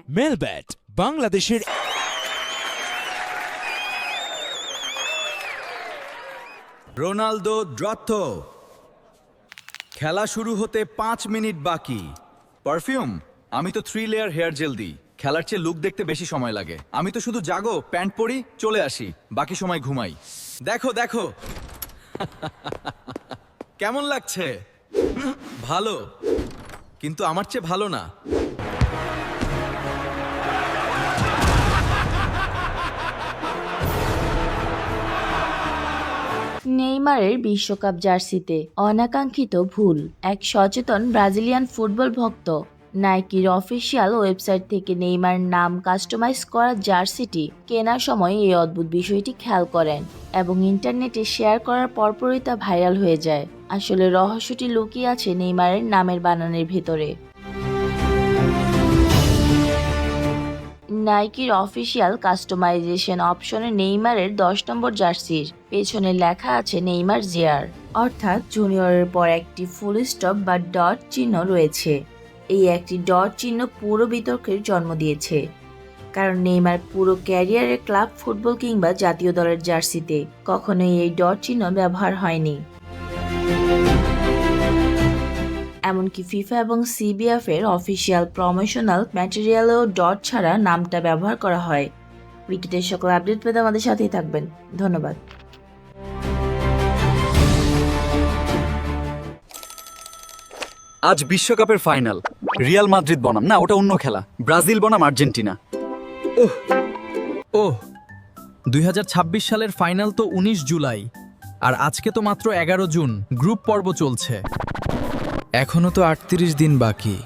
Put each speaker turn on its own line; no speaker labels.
মেলব্যাট বাংলাদেশের
রোনালদো দ্রুত খেলা শুরু হতে 5 মিনিট বাকি। পারফিউম? আমি তো 3 লেয়ার হেয়ার জেল দিই। খেলার চেয়ে লুক দেখতে বেশি সময় লাগে। আমি তো শুধু জাগো, প্যান্ট পরি, চলে আসি, বাকি সময় ঘুমাই। দেখো দেখো কেমন লাগছে? ভালো, কিন্তু আমার চেয়ে ভালো না।
নেইমারের বিশ্বকাপ জার্সিতে অনাকাঙ্ক্ষিত ভুল। এক সচেতন ব্রাজিলিয়ান ফুটবল ভক্ত নাইকির অফিসিয়াল ওয়েবসাইট থেকে নেইমার নাম কাস্টমাইজ করা জার্সিটি কেনার সময় এই অদ্ভুত বিষয়টি খেয়াল করেন এবং ইন্টারনেটে শেয়ার করার পরপরই তা ভাইরাল হয়ে যায়। আসলে রহস্যটি লুকিয়ে আছে নেইমারের নামের বানানের ভেতরে। নাইকির অফিসিয়াল কাস্টমাইজেশন অপশনে নেইমারের 10 নম্বর জার্সির পেছনে লেখা আছে নেইমার জেআর, অর্থাৎ জুনিয়রের পর একটি ফুল স্টপ বা ডট চিহ্ন রয়েছে। এই একটি ডট চিহ্ন পুরো বিতর্কের জন্ম দিয়েছে, কারণ নেইমার পুরো ক্যারিয়ারে ক্লাব ফুটবল কিংবা জাতীয় দলের জার্সিতে কখনোই এই ডট চিহ্ন ব্যবহার হয়নি। এমনকি ফিফা এবং সিবিএফ এর অফিসিয়াল প্রমোশনাল ম্যাটেরিয়ালেও ডট ছাড়া নামটা ব্যবহার করা হয়। ক্রিকেটের সকল আপডেট পেতে আমাদের সাথেই থাকবেন। ধন্যবাদ।
আজ বিশ্বকাপের ফাইনাল। রিয়াল মাদ্রিদ বনাম না, ওটা অন্য খেলা। ব্রাজিল বনাম আর্জেন্টিনা।
ওহ, 2026 সালের ফাইনাল তো 19 জুলাই, আর আজকে তো মাত্র 11 জুন। গ্রুপ পর্ব চলছে,
এখনো তো 38 দিন বাকি।